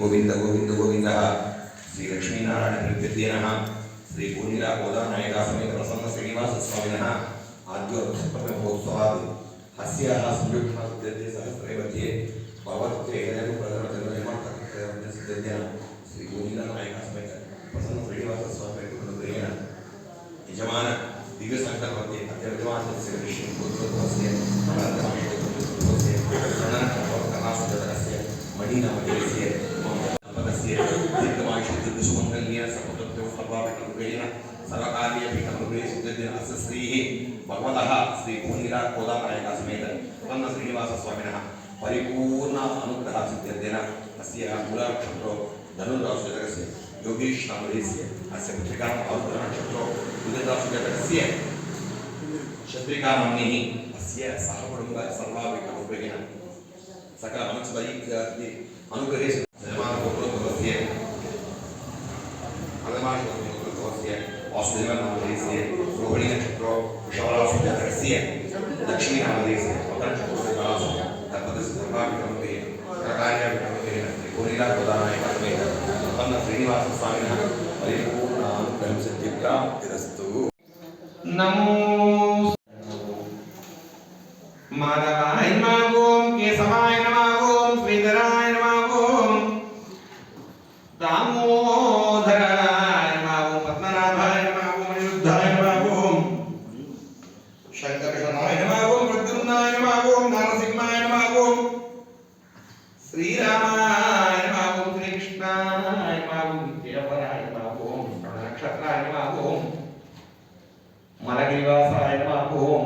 गोविंद गोविंद गोविंद श्री लक्ष्मीनारायण प्रत्येन श्री पूर्णिला गोदा नायका समेत प्रसन्न श्रीनिवास स्वामिनः आद्योत्सवमहोत्सवात् अस्याः संयुक्ताद्यते सहस्रे मध्ये भगवते प्रधानजननिर्माणसिद्धेन श्री पूर्णिला नायका समेत प्रसन्न श्रीनिवास स्वामी यजमान दिव्य संकल्पते अद्य विद्वांसस्य विष्णुपुत्रस्य अनन्तरामस्य कर्णाटकस्य मणिनामदेस्य पदस्य दीर्घमायुष्यदीर्घसुमङ्गल्य सपदत्यो सर्वाभिकल्पेन सर्वकार्यपीठमृगे सिद्धेन अस्य श्रीः भगवतः श्री पूर्णिला गोदा नायका समेत प्रसन्न श्रीनिवास स्वामिनः परिपूर्ण अनुग्रह सिद्धेन अस्य मूलाक्षत्रो धनुर्राशिजगस्य योगेश नामदेस्य अस्य पुत्रिका नक्षत्रो उदयराशिजगस्य क्षत्रिका नाम्निः अस्य सहकुटुम्ब सर्वाभिकल्पेन सकल अनुग्रहे यजमानगोत्रोद्भवस्य अदमाशगोत्रोद्भवस्य वासुदेवनामदेस्य रोहिणी नक्षत्रो वृषभराशिजगस्य लक्ष्मीनामदेस्य पतनक्षत्रो तत्पदस्य सर्वाभिकल्पेन सर्वकार्याभिकल्पेन पूर्णिला गोदा नायका समेत प्रसन्न श्रीनिवास स्वामिनः परिपूर्ण अनुग्रहं सिद्धिप्राप्तिरस्तु। नमो माधवाय नमः ओम केशवाय नमः ओम श्रीधराय नमः ओम दामोदराय नमः ओम पद्मनाभाय नमः ओम अनिरुद्धाय नमः ओम शंकरशनाय नमः ओम प्रद्युम्नाय नमः ओम नरसिंहाय नमः ओम श्रीरामाय नमः ओम श्रीकृष्णाय नमः ओम नित्यवराय नमः ओम नक्षत्राय नमः ओम मलगिरिवासाय नमः ओम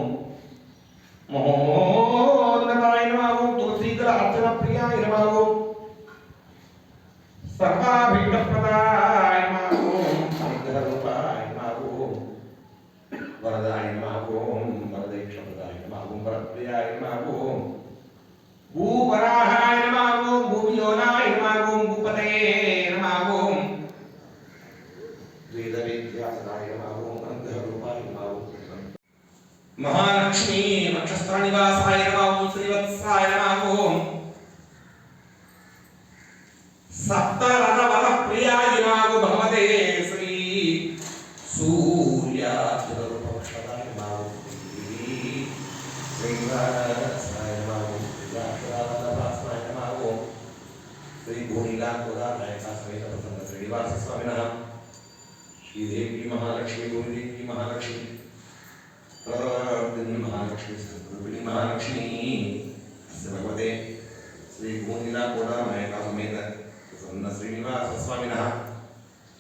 मोहनदाय नमः ओम तुलसीदल अर्चन प्रियाय नमः ओम सर्वाभिष्टप्रदाय नमः ओम अनुग्रहरूपाय नमः ओम वरदाय नमः ओम वरदेक्षप्रदाय नमः ओम वरप्रियाय नमः ओम भूवराहाय नमः ओम भूवियोनाय नमः ओम भूपतये नमः ओम वेदविद्यासदाय नमः ओम अनुग्रहरूपाय नमः ओम महालक्ष्मी नक्षत्रनिवासाय नमः ओम श्रीवत्साय नमः ओम सप्तरथवल प्रियाय नमः ओम भगवते श्री सूर्याचलरूपवक्षदाय नमः ओम श्रीनिवासाय नमः ओम श्रीराक्षरावल्लभाय नमः ओम श्री पूर्णिला गोदा नायका समेत प्रसन्न श्रीनिवास स्वामिनः श्रीदेवी महालक्ष्मी भूमिदेवी महालक्ष्मी प्रवर्तिनी महालक्ष्मी रूपिणी महालक्ष्मी अस्य भगवते श्री पूर्णिला गोदा नायका समेत प्रसन्न श्रीनिवास स्वामिनः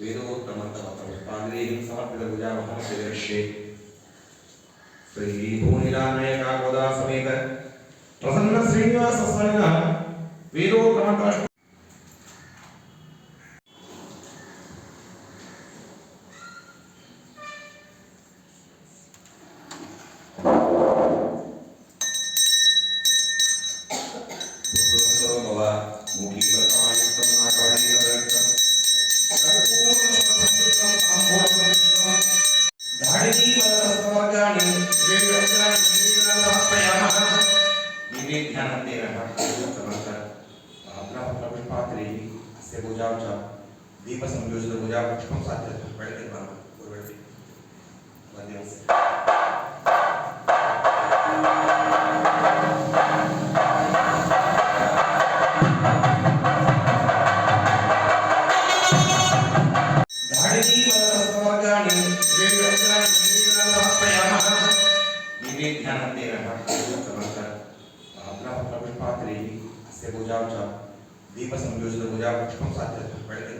वेदोक्तमन्त्रपुष्पाञ्जलिं समर्पितपूजामहं करिष्ये। श्री पूर्णिला नायका गोदा समेत प्रसन्न श्रीनिवास स्वामिनः वेदोक्तमन्त्र दीप संयोजित पूजा पुष्पम साध्य बेळके बेळके दीप संयोजित पूजा पुष्पम साध्य बेळके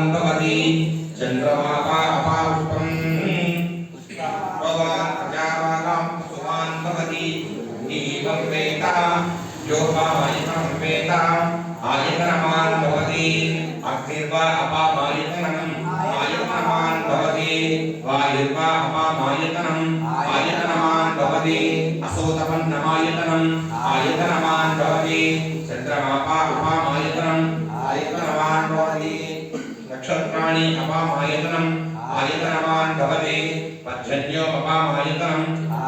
भगवान् भवति चन्द्रमापा अपापुष्पम् भगवान् प्रजावानां सुवान् भवति एवं वेद योपायितं वेद आयतनवान् भवति अग्निर्वा अपामायतनम् आयतनवान् भवति वायुर्वा अपामायतनम् आयतनवान् भवति असोतपन्नमायतनम् आयतनवान् भवति चन्द्रमापा अपामायतनम् आयतनवान् भवति नक्षत्राणि अपामायतनम् आयतनवान् भवति पर्जन्यो अपामायतनम्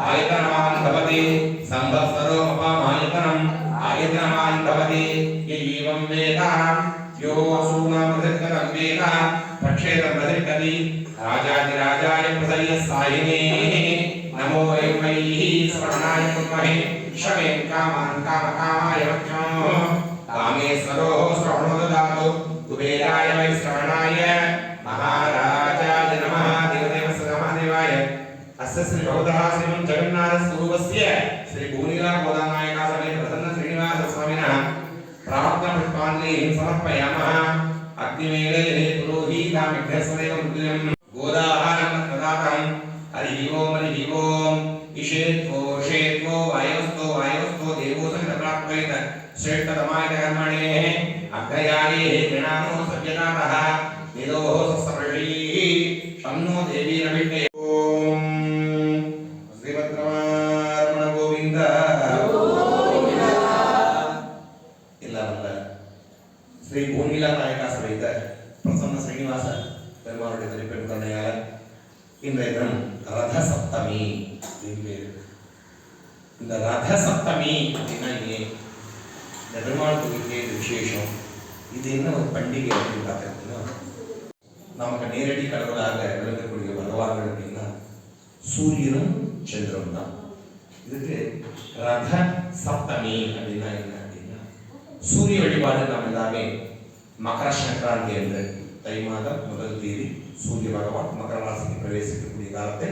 आयतनवान् भवति संवत्सरो अपामायतनम् आयतनवान् भवति एवं वेद यो सूनामृतकं वेद पक्षेतं मृतकति राजाधिराजाय प्रसय्यसायिने नमो वै स्मरणाय कुर्महे शमें कामान् कामकामाय वक्ष्यो कामेश्वरो श्रवणो ददातु कुबेराय वै श्रवणाय महाराजाय नमः देवदेव सदादेवाय अस्य श्री भवदासीनं जगन्नाथस्वरूपस्य श्री भूनिला गोदानायका समेत प्रसन्न श्रीनिवास स्वामिनः प्रार्थनापुष्पाञ्जलिं समर्पयामः अग्निमेले पुरोहितामिभ्यस्वदेव मृत्युं गोदाहारं ददातं हरिः ओम् इषेत्वो शेत्वो वायवस्तो देवो संगतप्राप्तैत श्रेष्ठतमाय कर्मणे अग्रयाये गणानो सव्यतातः निदोः सस्पर्शी शन्नो देवी रविष्टे ओम श्रीभद्रमारमण गोविंद ಇಲ್ಲ ಬಂದ ಶ್ರೀ ಭೂನಿಲಾ ನಾಯಕ ಸಮೇತ ಪ್ರಸನ್ನ ಶ್ರೀನಿವಾಸ பெருமாளுடைய திருப்பெண் கருணையால் இன்றைய தினம் ரத சப்தமி இந்த ரத சப்தமி அப்படின்னா இந்த பெருமாள் கோவிலுக்கு இது விசேஷம். இது என்ன ஒரு பண்டிகை அப்படின்னு பார்த்தீங்கன்னா நமக்கு நேரடி கடவுளாக விளங்கக்கூடிய பகவான்கள் அப்படின்னா சூரியனும் சந்திரனும் தான். இதுக்கு ரத சப்தமி அப்படின்னா என்ன அப்படின்னா சூரிய வழிபாடு நாம் எல்லாமே மகர சங்கராந்தி என்று தை மாதம் முதல் தேதி சூரிய பகவான் மகர ராசிக்கு பிரவேசிக்கக்கூடிய காலத்தை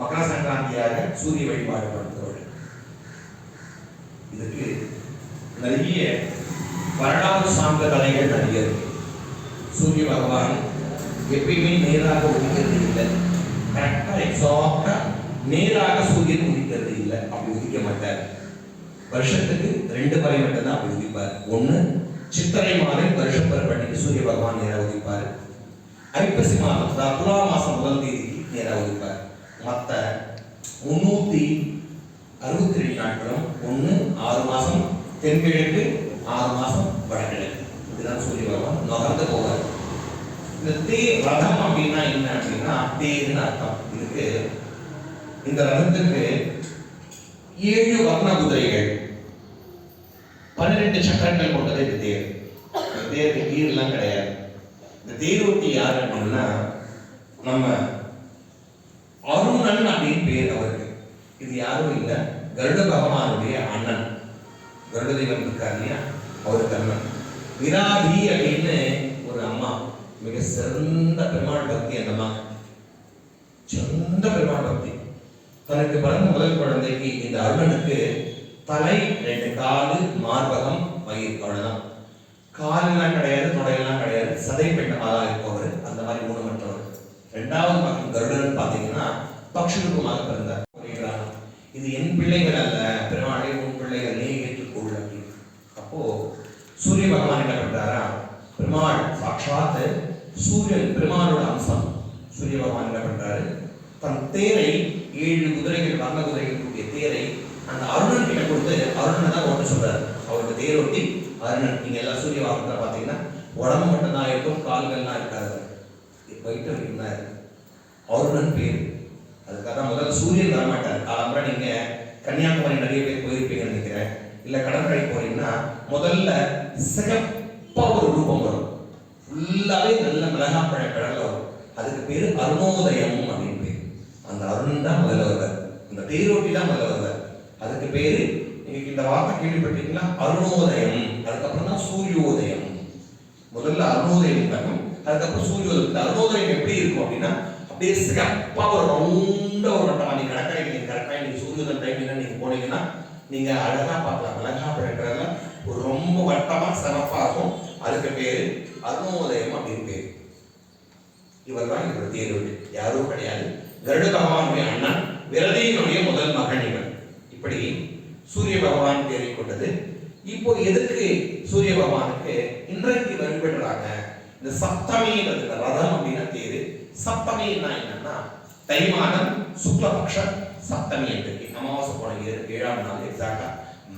மகர சங்கராந்தியாக சூரிய வழிபாடு படுத்துகிறோம். இதுக்கு நிறைய வரலாறு சார்ந்த கதைகள் நிறைய இருக்கு. சூரிய பகவான் எப்பயுமே நேராக உதிக்கிறது இல்லை, கரெக்டா எக்ஸாக்டா நேராக சூரியன் உதிக்கிறது இல்லை. அப்படி உதிக்க மாட்டார். வருஷத்துக்கு 2 முறை மட்டும் தான் அப்படி உதிப்பார். ஒண்ணு சித்திரை மாதம் வருஷம் பிறப்பன்னைக்கு சூரிய பகவான் நேராக உதிப்பார். ஐப்பசி மாதம் துலா மாசம் முதல் தேதிக்கு நேராக உதிப்பார். மற்ற 362 நாட்களும் 6 மாசம் தென்கிழக்கு 6 மாசம் வடகிழக்கு இதுதான் சூரிய பகவான் நகர்ந்து போவார். இந்த ரதம் அப்படின்னா என்ன அப்படின்னா தேர்னு அர்த்தம். இதுக்கு இந்த ரதத்துக்கு 7 வர்ண குதிரைகள் 12 சக்கரங்கள் கொண்டது இந்த தேர். இந்த தேருக்கு கீழெல்லாம் கிடையாது. இந்த தேரோட்டி யார் அப்படின்னா நம்ம அருணன் அப்படின்னு பேர் அவருக்கு. இது யாரும் இல்லை, கருட பகவானுடைய அண்ணன். கருட தெய்வம் இருக்கார் இல்லையா, அவருக்கு அண்ணன். விராதி அப்படின்னு ஒரு அம்மா, மிக சிறந்த பெருமாள் பக்தி. அந்த அம்மா சிறந்த பெருமாள் பக்தி. தனக்கு பிறந்த முதல் குழந்தைக்கு இந்த அருணனுக்கு தலை 2 காலு மார்பகம் வயிறு அவ்வளவுதான். காலெல்லாம் கிடையாது, தொடையெல்லாம் கிடையாது, சதை பெண்ணமாக இருப்பவர். அந்த மாதிரி ஊனமற்றவர். 2வது மகன் கருடன் பார்த்தீங்கன்னா பக்ஷரூபமாக பிறந்தார். இது என் பிள்ளைகள் அல்ல, பெருமாளை உன் பிள்ளைகள் நீ ஏற்றுக்கொள் அப்படின்னு. அப்போ சூரிய பகவான் என்ன பண்றாரா, பெருமாள் சாட்சாத் சூரியன் பெருமாளோட அம்சம். சூரிய பகவான் என்ன பண்றாரு, தன் தேரை 7 குதிரைகள் வர்ண குதிரைகள் கூடிய தேரை அந்த அருணன் கிட்ட கொடுத்து அருணனை தான் ஓட்ட சொல்றாரு. அவருக்கு தேரொட்டி அருணன். நீங்க எல்லாம் சூரிய வாகனத்தை பார்த்தீங்கன்னா உடம்பு மட்டும் தான் இருக்கும், கால்கள்லாம் இருக்காது, வயிற்று வரைக்கும் தான் இருக்கு. அருணன் பேர். அதுக்காக முதல்ல சூரியன் வரமாட்டார். அப்புறம் நீங்க கன்னியாகுமரி நிறைய பேர் போயிருப்பீங்கன்னு நினைக்கிறேன், இல்ல கடற்கரை போறீங்கன்னா முதல்ல சிகப்பா ஒரு ரூபம் வரும், ஃபுல்லாவே நல்ல மிளகாப்பழ கடல்ல வரும். அதுக்கு பேரு அருணோதயம் அப்படின்னு பேரு. அந்த அருணன் தான் முதல்ல வருவார், அந்த தேரோட்டி தான் முதல்ல வருவார். அதுக்கு பேரு நீங்க இந்த வார்த்தை கேள்விப்பட்டீங்கன்னா அருணோதயம். அதுக்கப்புறம் தான் சூரியோதயம். முதல்ல அருணோதயம் தரும், அதுக்கப்புறம் சூரியோதயம். இந்த அருணோதயம் எப்படி இருக்கும் அப்படின்னா அப்படியே சிகப்பா ஒரு ரவுண்டா ஒரு வட்டமா. நீங்க கடற்கரை நீங்க கரெக்டா நீங்க சூரியோதயம் டைம்ல நீங்க போனீங்கன்னா நீங்க அழகா பார்க்கலாம். மிளகாப்பழ கடல்ல ஒரு ரொம்ப வட்டமா சிறப்பா இருக்கும். அதுக்கு பேரு அருணோதயம் அப்படின்னு பேரு. இவர் தான் இவர் தேர்வு, யாரும் கிடையாது. கருட பகவானுடைய அண்ணன், விரதியினுடைய முதல் மகன் இவர். இப்படி சூரிய பகவான் தேரை கொண்டது. இப்போ எதுக்கு சூரிய பகவானுக்கு இன்றைக்கு வழிபடுறாங்க? இந்த சப்தமின்றது ரதம் அப்படின்னா தேரு. சப்தமின்னா என்னன்னா தை மாதம் சுக்லபக்ஷ சப்தமி அன்றைக்கு அமாவாசை போன 7ஆம் நாள் எக்ஸாக்டா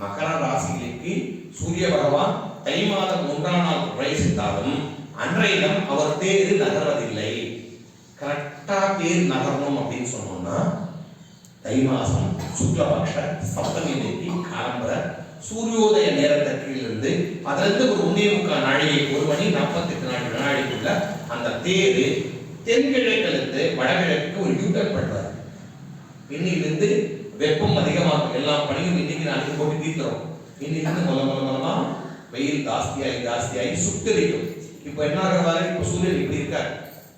மகர ராசிக்கு சூரிய பகவான் தை மாதம் 1ஆம் நாள் பிரவேசித்தாலும் அன்றைய தினம் அவர் தேரு நகர்வதில்லை. கரெக்டா தேர் நகரணும் அப்படின்னு சொன்னோம்னா தை மாசம் சுக்லபக்ஷ சப்தமி அன்றைக்கு காலம்பர சூரியோதய நேரத்திலிருந்து அதிலிருந்து ஒரு 1.25 நாழிகை 1 மணி 48 வினாடிக்குள்ள அந்த தேரு தென்கிழக்கிலிருந்து வடகிழக்கு ஒரு யூட்டர் பண்றாரு. இன்னிலிருந்து வெப்பம் அதிகமாகும், எல்லா பணியும் இன்னைக்கு நாளைக்கு போட்டு தீர்த்துறோம். இன்னிலிருந்து மூலமா வெயில் ஜாஸ்தியாகி சுட்டரிக்கும். இப்போ என்ன ஆகிறதால இப்போ சூரியன் இப்படி இருக்காரு,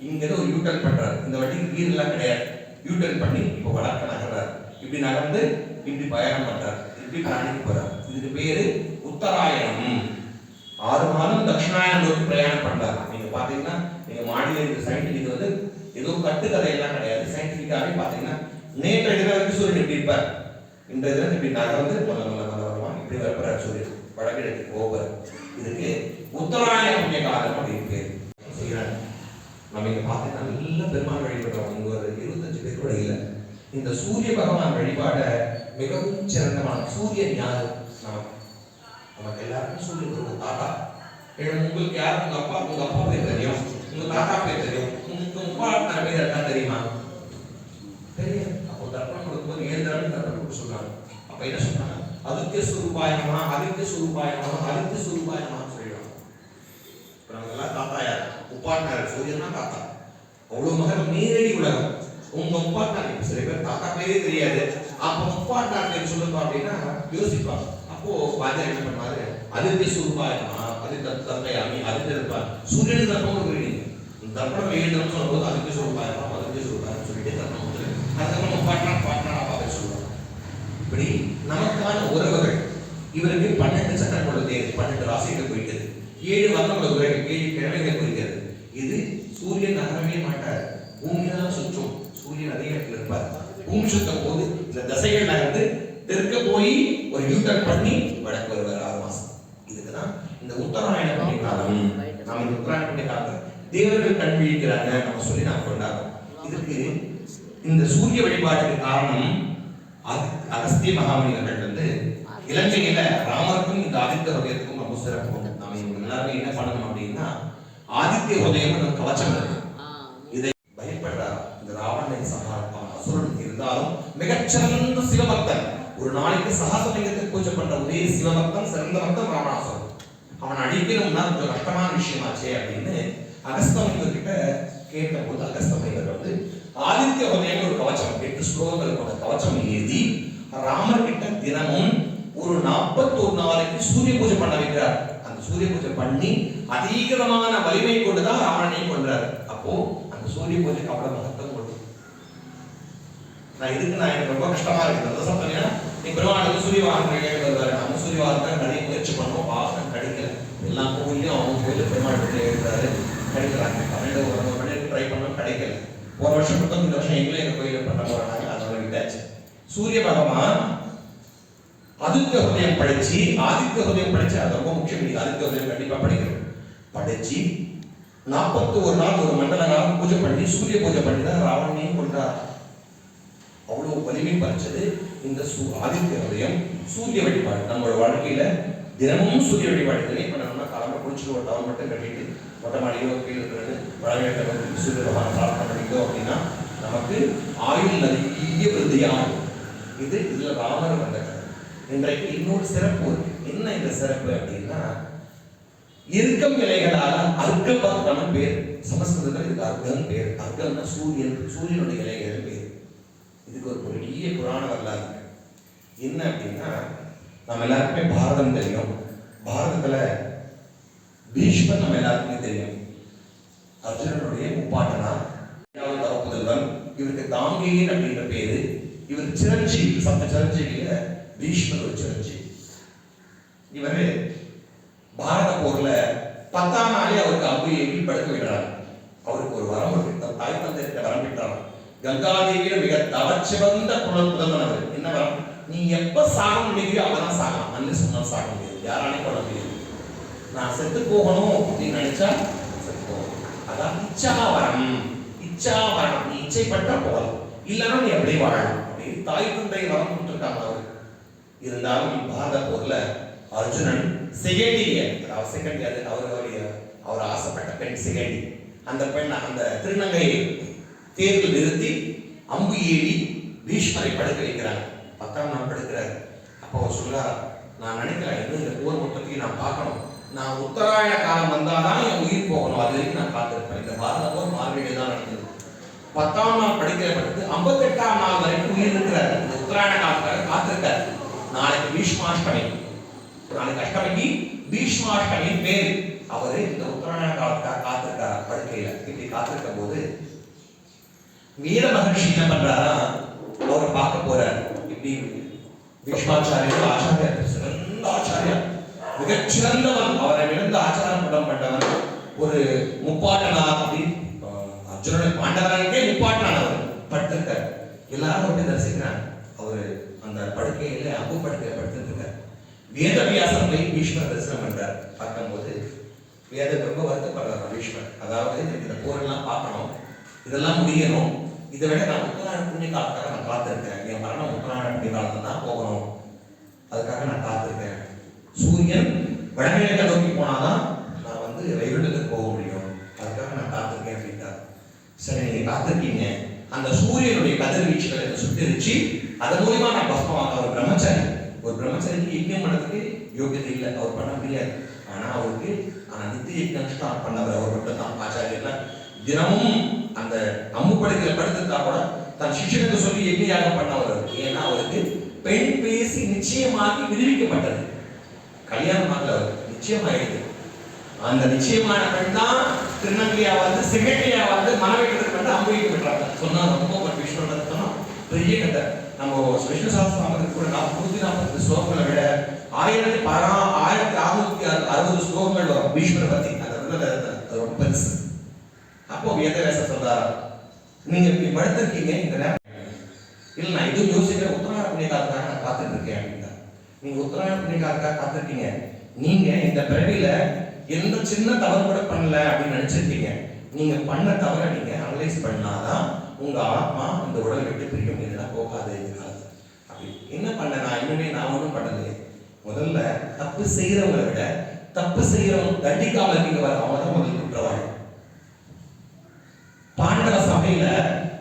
இங்க ஒரு யூட்டர் பண்றாரு. இந்த வாட்டிக்கு வீரெல்லாம் கிடையாது, யூட்டர் பண்ணி இப்போ வடக்க நகர்றாரு. இப்படி நகர்ந்து இப்படி பயணம் பண்றாரு, இப்படி பிராணிக்கு போறாரு. இதுக்கு பேரு உத்தராயணம். 6 மாதம் தட்சிணாயனம் நோக்கி பிரயாணம் பண்றாரு. நீங்க பாத்தீங்கன்னா நீங்க மாடியில இருக்க சயின்டிபிக் வந்து ஏதோ கட்டுக்கதையெல்லாம் கிடையாது. சயின்டிபிக்காவே பாத்தீங்கன்னா நேற்று இடத்துல சூரியன் இப்படி இருப்பார், இன்றைய தினம் இப்படி நகர்ந்து மலமா இப்படி வரப்போறார் சூரியன் வடகிழக்கு போகிறார். இதுக்கு உத்தராயண புண்ணிய காலம் அப்படின்னு பேர் செய்யறாங்க. நம்ம இங்க பாத்தீங்கன்னா நல்ல பெருமாள் வழிபடுறோம். இங்க ஒரு 25 பேர் கூட இல்லை. இந்த சூரிய பகவான் வழிபாட மிகவும் சிறந்தமான சூரியன் யாரு? நமக்கு எல்லாருக்கும் சூரியன் ஒரு தாத்தா. உங்களுக்கு யாரு? உங்க அப்பா பேர் தெரியும், உங்க தாத்தா பேர் தெரியும், உங்க முப்பாட்டா பேர் என்ன தெரியுமா? தெரியும். அப்போ தர்ப்பணம் கொடுக்கும்போது 7 தடவை தர்ப்பணம் கொடுக்க சொல்றாங்க. அப்ப என்ன சொல்றாங்க? ஆதித்ய ஸ்வரூபாயமா சொல்லிடுவாங்க. இப்ப நம்ம எல்லாம் தாத்தா யார்? முப்பாட்டினார். சூரியன் தான் தாத்தா. அவ்வளவு மகன் நேரடி உலகம். உங்க முப்பாட்டினார் சில பேர் தாத்தா பேரே தெரியாது. அப்ப முப்பாட்டினார் பேர் சொல்லுங்க அப்படின்னா யோசிப்பாங்க. அப்போ பாஜக என்ன பண்ணாரு? ஆதித்ய ஸ்வரூபாயமா தந்தையாமி ஆதித்ய இருப்பார். சூரியன் தர்ப்பணம் கொடுக்குறீங்க. தர்ப்பணம் வேண்டும்னு சொல்லும்போது ஆதித்ய ஸ்வரூபாயமா சொல்லிட்டு தர்ப்பணம் கொடுக்குறேன். அதுக்கப்புறம் முப்பாட்டினா பாப்பா சொல்லுவாங்க. இப்படி நமக்கான உறவுகள். இவருக்கு 12 சக்கரம் உள்ளது, 12 ராசிகள் குறிக்கிறது, 7 வர்ணம் உள்ள உறவுகள், 7 கிழமைகளை குறிக்கிறது. இது சூரியன் நகரவே மாட்டார், பூமி தான் சுற்றும். சூரியன் அதே இடத்துல இருப்பார். பூமி சுத்தம் போது இந்த தசைகள் நகர்ந்து தெற்க போய் ஒரு யூட்டர் பண்ணி வடக்கு வருவார் 6 மாசம். இதுக்குதான் இந்த உத்தராயண புண்ணிய காலம். நாம இந்த உத்தராயண புண்ணிய காலத்தை தேவர்கள் கண் விழிக்கிறாங்க நம்ம சொல்லி நாம் கொண்டாடுறோம். இதுக்கு இந்த சூரிய வழிபாட்டுக்கு காரணம் அகஸ்திய மகாமுனிவர்கள் வந்து இலங்கையில ராமருக்கும் இந்த ஆதித்ய ஹிருதயத்துக்கும் ரொம்ப சிறப்பு. நாம இவங்க எல்லாருமே என்ன பண்ணணும் அப்படின்னா ஆதித்ய ஹிருதயம் கவச்சம் இருக்கு. இதை பயப்படுறார் இந்த ராவணனை சமாளிப்பான் அசுரனுக்கு இருந்தாலும் மிகச்சிறந்த சிவபக்தன். ஒரு நாளைக்கு சகசலிங்கத்தை பூஜை பண்ற ஒரே சிவபக்தன், சிறந்த பக்தன் ராவணாசுரன். அவன் அழிக்கணும்னா கொஞ்சம் கஷ்டமான விஷயமாச்சே அப்படின்னு அகஸ்தமுனிவர் கிட்ட கேட்டபோது அகஸ்தமுனிவர் வந்து ஆதித்ய ஹிருதயம் ஒரு கவச்சம் 8 ஸ்லோகங்கள் கொண்ட கவச்சம் எழுதி ராமர் கிட்ட தினமும் ஒரு 41 நாளைக்கு சூரிய பூஜை பண்ண வைக்கிறார். அந்த சூரிய பூஜை பண்ணி அதிகமான வலிமை கொண்டுதான் ராவணனை கொன்றார். அப்போ அந்த சூரிய பூஜைக்கு அவ்வளவு மகத்துவம் கொடுக்கும். எனக்கு ரொம்ப கஷ்டமா இருக்கு. நீ பெருமாளுக்கு சூரிய வாகனம் எழுதுவாரு. நம்ம சூரிய வாகனம் நிறைய முயற்சி பண்ணோம், வாகனம் கிடைக்கல. எல்லா கோவிலையும் அவங்க கோயில பெருமாள் எழுதுறாரு, கிடைக்கிறாங்க. 12 மணி ட்ரை பண்ணோம், கிடைக்கல. ஒரு வருஷம் மட்டும் இந்த வருஷம் எங்களே எங்க கோயில பண்ண போறாங்க, அதோட விட்டாச்சு. சூரிய பகவான் ஆதித்ய ஹிருதயம் படிச்சு அது ரொம்ப முக்கியம். ஆதித்ய ஹிருதயம் கண்டிப்பா படிக்கணும். படிச்சு 41 நாள் ஒரு மண்டல காலம் பூஜை பண்ணி சூரிய பூஜை பண்ணி தான் ராவணனையும் கொண்டார். அவ்வளவு வலிமை பறிச்சது இந்த ஆதித்ய ஹிருதயம் சூரிய வழிபாடு. நம்மளோட வாழ்க்கையில தினமும் சூரிய வழிபாடு பண்ணணும்னா காலம்பரம் குளிச்சுட்டு ஒரு டவல் மட்டும் கட்டிட்டு மொட்டை மாடியோ கீழே இருக்கிறது வடகிழக்கு சூரிய பகவான் பிரார்த்தனை பண்ணிட்டோம் அப்படின்னா நமக்கு ஆயுள் நிறைய விருத்தியாகும். இதுல ராமர் வந்த கதை. இன்றைக்கு இன்னொரு சிறப்பு இருக்கு. என்ன இந்த சிறப்பு அப்படின்னா இருக்கும் இலைகளால அர்க்கம் பேர். சமஸ்கிருதத்தில் இதுக்கு அர்க்கம் பேர். அர்க்கம்னா சூரியனுடைய இலைகள் பேர். இதுக்கு ஒரு பெரிய புராண வரலாறு இருக்கு. என்ன அப்படின்னா நம்ம எல்லாருக்குமே பாரதம் தெரியும். பாரதத்துல பீஷ்மர் நம்ம எல்லாருக்குமே தெரியும். அர்ஜுனனுடைய முப்பாட்டனா, புதல்வன். இவருக்கு தாங்கேயன் அப்படின்ற பேரு. இவர் சிரஞ்சீவி, சப்த சிரஞ்சீவியில பீஷ்மர் ஒரு சிரஞ்சீவி. இவரு பாரத போர்ல 10ஆம் நாளே அவருக்கு அம்பு ஏறி படுக்க விடுறாரு. அவருக்கு ஒரு வரம் இருக்கு. தாய் தந்தையிட்ட வரம் பெற்றார். கங்காதேவியில மிக தவச்சிவந்த புதல்வன் அவர். என்ன வரம்? நீ எப்ப சாகம் நினைக்கிறியோ அப்பதான் சாகலாம், அன்னு சொன்னா சாக முடியாது, யாராலையும் கொள்ள முடியாது. நான் செத்து போகணும் அப்படின்னு நினைச்சா செத்து போகணும். அதான் இச்சாவரம். இச்சாவரம், நீ இச்சைப்பட்ட போகலாம், இல்லைன்னா நீ அப்படியே வாழலாம் அப்படின்னு தாய் தந்தை வரம் கொடுத்துருக்காங்க அவரு. இருந்தாலும் பாரத போர்ல அர்ஜுனன் செகண்டி, அதாவது செகண்டி, அது அவர் ஆசைப்பட்ட பெண் செகண்டி. அந்த பெண் அந்த திருநங்கையை தேர்வில் நிறுத்தி அம்பு ஏறி பீஷ்மரை படுக்க வைக்கிறாங்க. 10ஆம் நாள் படுக்கிறாரு. அப்போ அவர் சொல்றார், நான் நினைக்கிறேன் இன்னும் இந்த போர் மொத்தத்தையும் நான் பார்க்கணும், நான் உத்தராயண காலம் வந்தாதான் என் உயிர் போகணும், அது வரைக்கும் நான் காத்திருப்பேன். இந்த பாரத போர் மார்கழியில் தான் நடந்தது. 10ஆம் நாள் படிக்கிற படுத்து 58ஆம் நாள் வரைக்கும் உயிர் இருக்கிறார். இந்த உத்தராயண காலத்துக்காக காத்திருக்காரு. நாளைக்கு பீஷ்மாஷ்டமி, நாளைக்கு அஷ்டமிக்கு பீஷ்மாஷ்டமி பேர். அவரு இந்த உத்தராயண காலத்துக்காக காத்திருக்காரு படுக்கையில. இப்படி காத்திருக்கும் போது வீர மகர்ஷி என்ன பண்றாரா, அவரை பார்க்க போறார். இப்படி பீஷ்மாச்சாரியர் ஆச்சாரியர், சிறந்த ஆச்சாரியர், மிகச்சிறந்தவன், அவரை விழுந்து ஆச்சாரம் படம் பண்ணவன், ஒரு முப்பாட்டனார். அப்படி அர்ஜுனனுடைய பாண்டவனுக்கே முப்பாட்டனானவர் படுத்திருக்கார். எல்லாரும் அப்படி தரிசிக்கிறாங்க. அவரு அந்த படுக்கையில அம்பு படுக்கையில படுத்திருக்கார். வேதவியாசம் போய் பீஷ்மர் தரிசனம் பண்றார். பார்க்கும்போது வேத ரொம்ப வருத்தப்படுறார் பீஷ்மர். அதாவது இந்த போரெல்லாம் பார்க்கணும், இதெல்லாம் முடியணும், இதை விட நான் உத்தராயண புண்ணிய காலத்துக்காக நான் காத்திருக்கேன். என் மரணம் உத்தராயண புண்ணிய காலத்துல தான் போகணும், அதுக்காக நான் காத்திருக்கேன். சூரியன் வடகிழக்க நோக்கி போனாதான் நான் வைகுண்டத்துக்கு போக முடியும், அதுக்காக நான் காத்திருக்கேன் அப்படின்ட்டார். சரி, நீங்க காத்திருக்கீங்க, அந்த சூரியனுடைய கதிர்வீச்சுகளை சுட்டரிச்சு அதன் மூலியமா நான் பஸ்மமாக. அவர் பிரம்மச்சாரி, ஒரு பிரம்மச்சாரிக்கு யஜ்ஞம் பண்ணதுக்கு யோகியதை இல்லை, அவர் பண்ண முடியாது. ஆனா அவருக்கு நித்திய யஜ்ஞம் பண்ணவர் அவர் மட்டும் தான். ஆச்சாரியெல்லாம் தினமும் அந்த அம்பு படுக்கையில படுத்திருந்தா கூட தன் சிஷ்யனுக்கு சொல்லி யஜ்ஞயாக பண்ணவர். ஏன்னா அவருக்கு பெண் பேசி நிச்சயமாகி விடுவிக்கப்பட்டது, கல்யாணம் ஆகல, அவர் நிச்சயமாயிடுது. அந்த நிச்சயமான பெண் தான் திருநங்கையா சிகட்டையா மனவைக்கிறதுக்கு அம்பு வைக்க பெற்றாங்க. சொன்னா ரொம்ப விஷ்ணு சொன்னா பெரிய கதை. நம்ம விஷ்ணு சாஸ்திரம் கூட 140 ஸ்லோகங்களை விட 1660 ஸ்லோகங்கள் வரும் பீஷ்மரை பத்தி. அது ரொம்ப பெருசு. அப்போ வேதவியாசர் சொல்றாரு, நீங்க இப்படி படுத்திருக்கீங்க இந்த நேரம் இல்ல, நான் எதுவும் யோசிக்கிறேன், உத்தராயண புண்ணிய காலத்துக்காக நான் காத்துட்டு இருக்கேன் அப்படின்னா. நீங்க உத்தராயண புண்ணிய காலத்துக்காக காத்திருக்கீங்க, நீங்க இந்த பிறவியில எந்த சின்ன தவறு கூட பண்ணல அப்படின்னு நினைச்சிருக்கீங்க. நீங்க பண்ண தவற நீங்க அனலைஸ் பண்ணாதான் உங்க ஆத்மா இந்த உடலை விட்டு பிரியும், இதெல்லாம் போகாது. அப்படி என்ன பண்ண, நான் ஒன்றும் பண்ணலையே. முதல்ல தப்பு செய்யறவங்களை விட தப்பு செய்யறவங்க தண்டிக்காம இருக்கீங்க, அவங்க தான் முதல் குற்றவாளி. பாண்டவ சபையில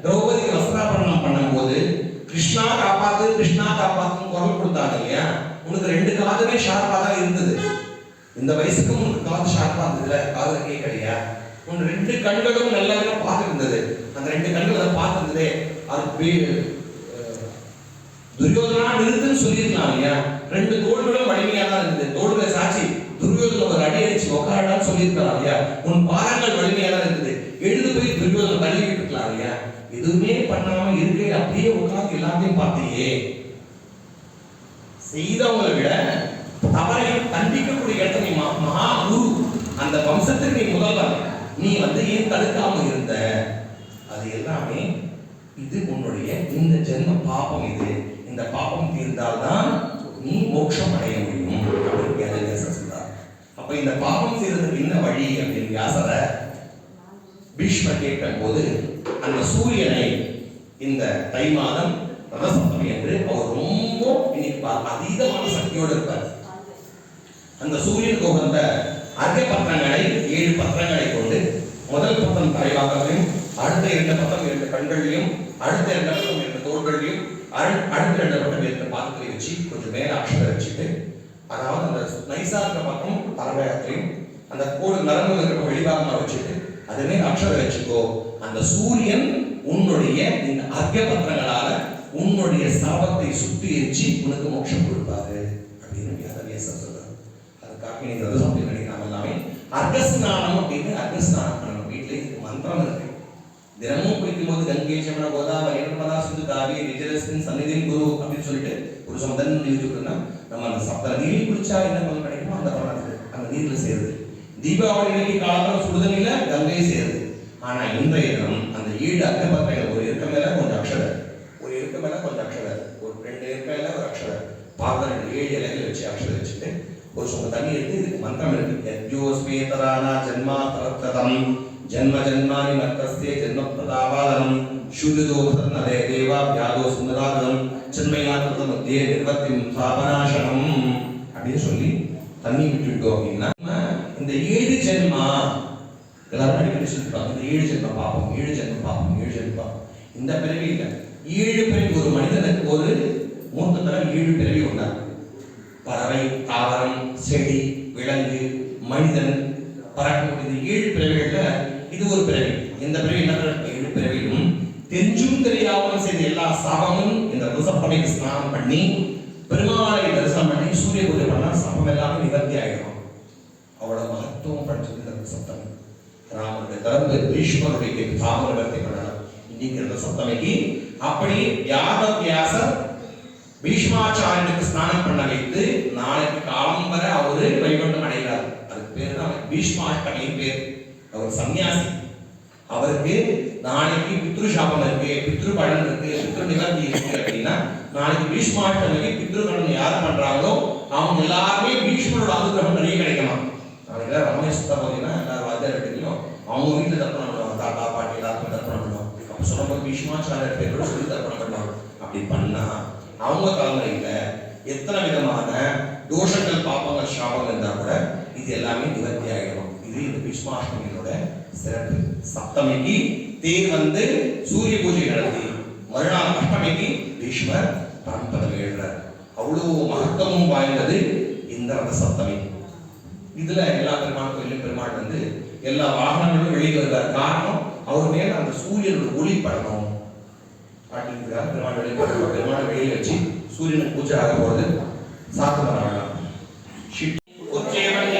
திரௌபதி வஸ்திராபரணம் பண்ணும்போது கிருஷ்ணா காப்பாத்து கிருஷ்ணா காப்பாத்துன்னு குரல் கொடுத்தாங்க இல்லையா? உனக்கு 2 காதுமே ஷார்ப்பா தான் இருந்தது. இந்த வயசுக்கு உனக்கு காது ஷார்ப்பா இருந்ததுல, காதுல கேட்கலையா? உன் 2 கண்களும் நல்லா பார்த்து இருந்தது. அந்த 2 கண்கள் அதை பார்த்து இருந்ததே, அது துரியோதனா நிறுத்துன்னு சொல்லியிருக்கலாம் இல்லையா? 2 தோள்களும் வலிமையா தான் இருந்தது. தோள்களை சாட்சி துரியோதன ஒரு அடி அடிச்சு உட்காரடான்னு சொல்லியிருக்கலாம் இல்லையா? உன் பாதங்கள் வலிமையா தான் இருந்தது. எழுந்து போய் துரியோதனை தள்ளிக்கிட்டு இருக்கலாம் இல்லையா? எதுவுமே பண்ணாம இருக்கே, அப்படியே உட்கார்ந்து எல்லாத்தையும் பார்த்தியே. செய்தவங்களை விட தவறை தண்டிக்கக்கூடிய இடத்துல நீ மகா குரு, அந்த வம்சத்துக்கு நீ முதல்வர். நீ ஏன் தடுக்காம இருந்த? அது எல்லாமே இது உன்னுடைய இந்த ஜென்ம பாபம். இந்த பாபம் தீர்ந்தால்தான் நீ மோட்சம் அடைய முடியும் அப்படின்னு வேதவியாசர் சொல்றார். அப்ப இந்த பாபம் செய்யறதுக்கு என்ன வழி அப்படின்னு வியாசரை பீஷ்மர் கேட்கும் போது, அந்த சூரியனை இந்த தை மாதம் ரதசப்தமி என்று அவர் ரொம்ப அதீதமான சக்தியோடு இருப்பார். அந்த சூரியனுக்கு உகந்த அர்க்க பத்திரங்களை 7 பத்திரங்களை கொண்டு முதல் பத்திரம் தலைவாகலையும், அடுத்த 2 பத்திரம் 2 கண்களையும், அடுத்த 2 பத்திரம் 2 தோள்களையும், அடுத்த 2 பத்திரம் 2 பாதங்களையும் வச்சு கொஞ்சம் மேல அக்ஷரம் வச்சுட்டு, அதாவது அந்த நைசா இருக்க பக்கம் தலைவாகத்திலையும் அந்த கோடு நரம்பு இருக்கிற வெளிபாகமா வச்சுட்டு அதுவே அக்ஷரம் வச்சுக்கோ. அந்த சூரியன் உன்னுடைய இந்த அர்க்க பத்திரங்களால உன்னுடைய சாபத்தை சுட்டி எரிச்சு உனக்கு மோட்சம் கொடுப்பாரு அப்படின்னு வேதவியாசர் சொல்றாரு. அதுக்காக நீ ரதசப்தமி நினைக்காம எல்லாமே அர்க்கஸ்நானம் அப்படின்னு அர்க்கஸ்நானம் பண்ணணும். வீட்டிலே மந்திரம் இருக்கு. தினமும் குளிக்கும் போது கங்கை சமண கோதாவரி நர்மதா சிந்து காவேரி ரிஜலஸ்மின் சந்நிதியின் குரு அப்படின்னு சொல்லிட்டு ஒரு சமதன் எழுதிட்டுனா நம்ம அந்த சப்த நீரில் குளிச்சா என்ன பலன் கிடைக்குமோ அந்த பலன் அந்த நீர்ல சேருது. தீபாவளி அன்னைக்கு காலத்துல சுடுதண்ணில கங்கை சேருது. ஆனா இன்றைய தினம் அந்த ஈடு அங்க பார்த்தீங்கன்னா ஒரு இருக்க மேல கொஞ்சம் அக்ஷதை, ஒரு இருக்க மேல கொஞ்சம் அக்ஷதை, ஒரு 2 இருக்க மேல ஒரு அக்ஷதை, பார்த்தா 7 இலைகள் வச்சு அக்ஷதை வச்சுட்டு ஒரு சொந்த தண்ணி எடுத்து இதுக்கு மந்திரம் இருக்கு. யஜ்ஜோஸ்மேதரானா ஜன்மாத்ரப்ததம் ஜன்ம ஜன்மானி மர்த்தஸ்தே ஜன்ம பிரதாபாதனம் சுதுதோ சத்னதே தேவா வியாதோ சுந்தராதனம் ஜன்மயாத்ரத மத்தியே நிர்வத்திம் சாபநாசனம் அப்படின்னு சொல்லி தண்ணி விட்டுட்டோம் அப்படின்னா இந்த 7 ஜென்மா எல்லாரும் அடிக்கடி சொல்லிருப்பாங்க. இந்த 7 ஜென்ம பாப்போம், 7 ஜென்ம பாப்போம், 7 ஜென்ம பாப்போம். இந்த பிறவி இல்லை, 7 பிறவி. ஒரு மனிதனுக்கு ஒரு 3 தரம் 7 பிறவி உண்டா. பறவை, தாவரம், செடி, விலங்கு, மனிதன், பறக்கக்கூடிய 7 பிறவிகள்ல இது ஒரு பிறவி. இந்த பிறவி என்ன? 7 பிறவிலும் தெரிஞ்சும் தெரியாமல் செய்த எல்லா சாபமும் இந்த ரிசப்தமிக்கு ஸ்நானம் பண்ணி பெருமாளை தரிசனம் பண்ணி சூரிய பூஜை பண்ணா சாபம் எல்லாமே நிவர்த்தி ஆகிடும். அவ்வளவு மகத்துவம் படிச்சது இந்த ரிசப்தமி. ராமனுடைய தரப்பு பீஷ்மருடைய சாபம் நிவர்த்தி பண்ணலாம் இன்னைக்கு இந்த சப்தமிக்கு. அப்படி வியாசர் பீஷ்மாச்சாரியனுக்கு ஸ்நானம் பண்ண வைத்து நாளைக்கு காலம்பர அவரு வைகுண்டம் அடைகிறார். அதுக்கு பேர் தான் பீஷ்மாஷ்டமியின் பேர். அவர் சன்னியாசி. அவருக்கு நாளைக்கு பித்ரு சாபம் இருக்கு, பித்ரு பலன் இருக்கு, பித்ரு நிவர்த்தி இருக்கு அப்படின்னா நாளைக்கு பீஷ்மாஷ்டமிக்கு பித்ரு கடன் யார் பண்றாங்களோ அவங்க எல்லாருமே பீஷ்மரோட அனுகிரகம் நிறைய கிடைக்குமா. நாளைக்கு ரமேஸ்வரம் போதீங்கன்னா எல்லாரும் வாத்தியார் வீட்டுலையும் அவங்க வீட்டுல தர்ப்பணம் பண்ணுவாங்க. தாத்தா பாட்டி எல்லாருக்கும் தர்ப்பணம் பண்ணுவாங்க. அப்ப சொல்லும்போது பீஷ்மாச்சாரியர் பேரோட சொல்லி தர்ப்பணம் பண்ணுவாங்க. அப்படி பண்ணா அவங்க தலைமுறையில எத்தனை விதமான தோஷங்கள், பாப்பங்கள், சாபங்கள் இருந்தா கூட இது எல்லாமே நிவர்த்தி ஆகிடும். இது இந்த பீஷ்மாஷ்டமியோட சிறப்பு. சப்தமிக்கு தேர் வந்து சூரிய பூஜை நடத்தி மறுநாள் அஷ்டமிக்கு பீஷ்மர் பரம்பதம் எழுறார். அவ்வளவு மகத்துவமும் வாய்ந்தது இந்த ரத சப்தமி. இதுல எல்லா பெருமாள் கோயிலும் பெருமாள் வந்து எல்லா வாகனங்களும் வெளியே வருவார். காரணம் அவர் மேல அந்த சூரியனோட ஒளி படணும் அப்படிங்கிறார். பெருமாள் வெளியே வருவார். பெருமாள் வெளியே வச்சு சூரியனுக்கு பூஜை ஆக போறது சாத்து வராங்க. வாழ்க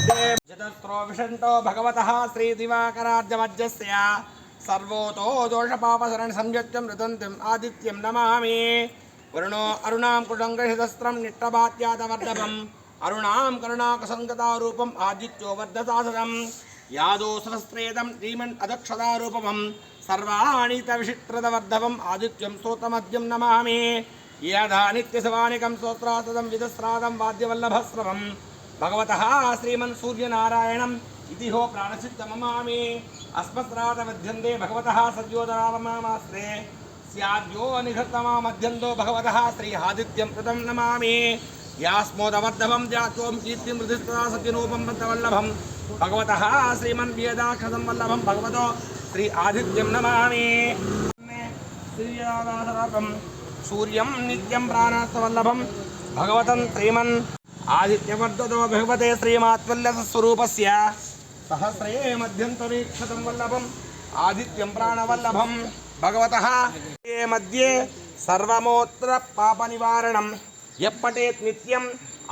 चतुस्रो विषंतो भगवतः श्री दिवाकरार्जवज्जस्य सर्वोतो दोषपापशरण संयत्यं ऋतन्तिम् आदित्यं नमामि वरुणो अरुणां कुडङ्गशस्त्रं निट्टभात्यादवर्धवम् अरुणां करुणाकसङ्गतारूपम् आदित्यो वर्धसासदम् यादो सहस्रेदं श्रीमन् अदक्षतारूपमं सर्वाणीतविशिष्टवर्धवम् आदित्यं स्तोत्रमद्यं नमामि यदा नित्यसवानिकं स्तोत्रासदं विदस्रादं वाद्यवल्लभस्रवम् भगवतः श्रीमन् सूर्यनारायणम् इति हो प्राणसिद्धममामि अस्मत्स्रादमध्यन्ते भगवतः सद्योदरावमास्त्रे स्याद्यो निघर्तमा मध्यन्तो भगवतः श्री आदित्यं कृतं नमामि यास्मोदवर्धवं जात्यों कीर्तिं हृदिस्तदा सत्यरूपं बद्धवल्लभं भगवतः श्रीमन् वेदाक्षतं वल्लभं भगवतो श्री आदित्यं नमामि श्रीयादासरापं सूर्यं नित्यं प्राणस्थवल्लभं भगवतं श्रीमन् आदित्यवर्धतो भगवते श्रीमात्वल्यस्वरूपस्य सहस्रे मध्यन्तरीक्षतं वल्लभम् आदित्यं प्राणवल्लभं भगवतः मध्ये सर्वमोत्र पापनिवारणं यप्पठेत् नित्यं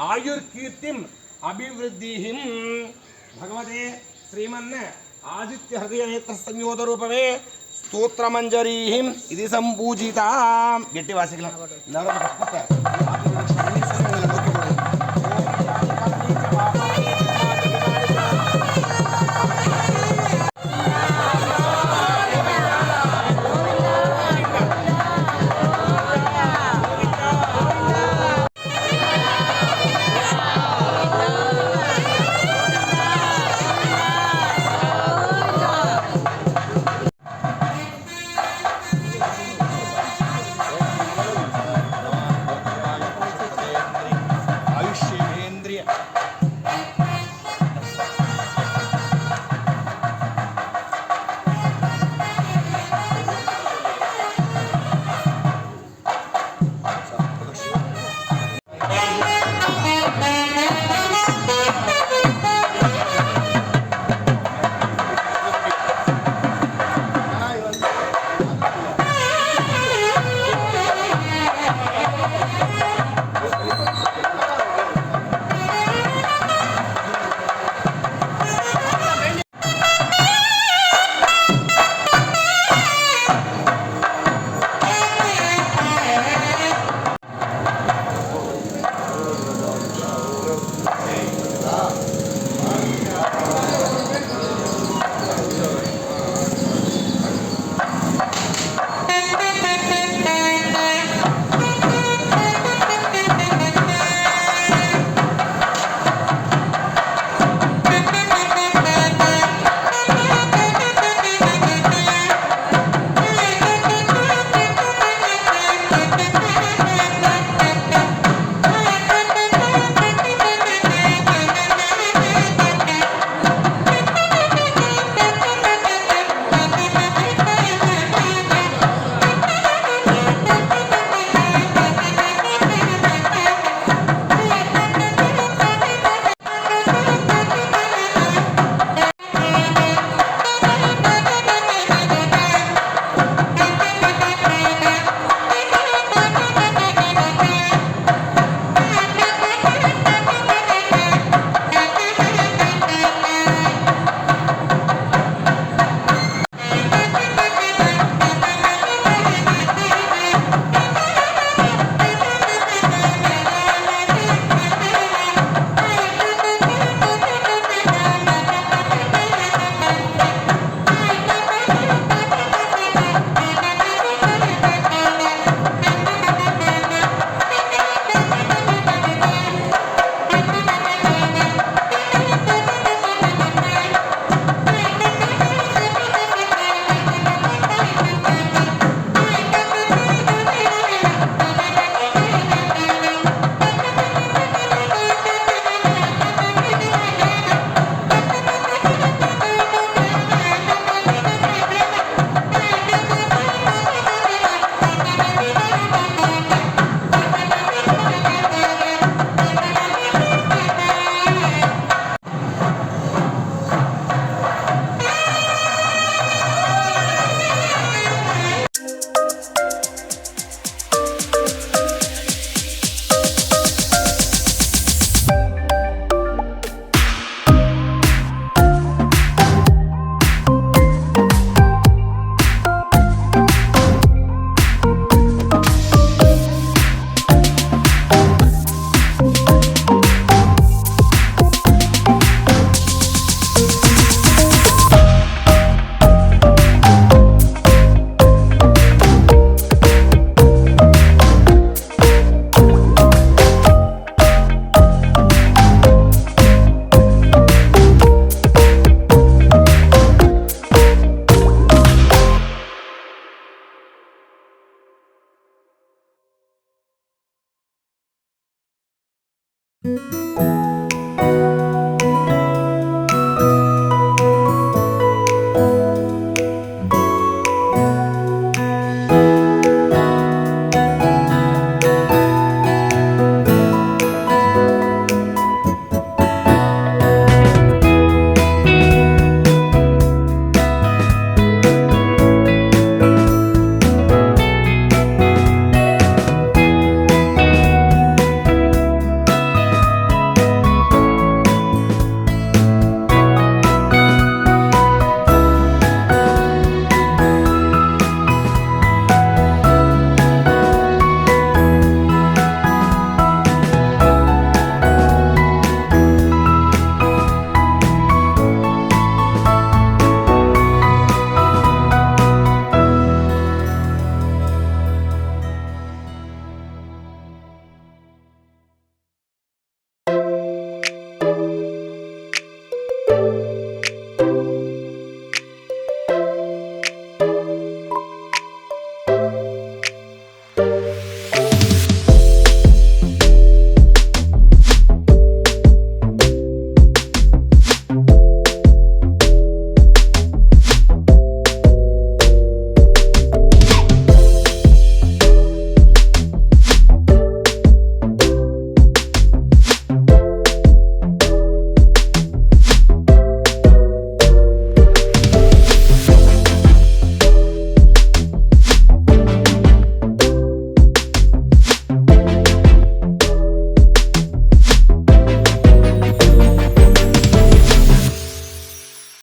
आयुर्कीर्तिम् अभिवृद्धिः भगवते श्रीमन् आदित्य हृदय नेत्र संयोगरूपमे स्तोत्रमंजरीः इति संपूजिता गट्टिवासिकला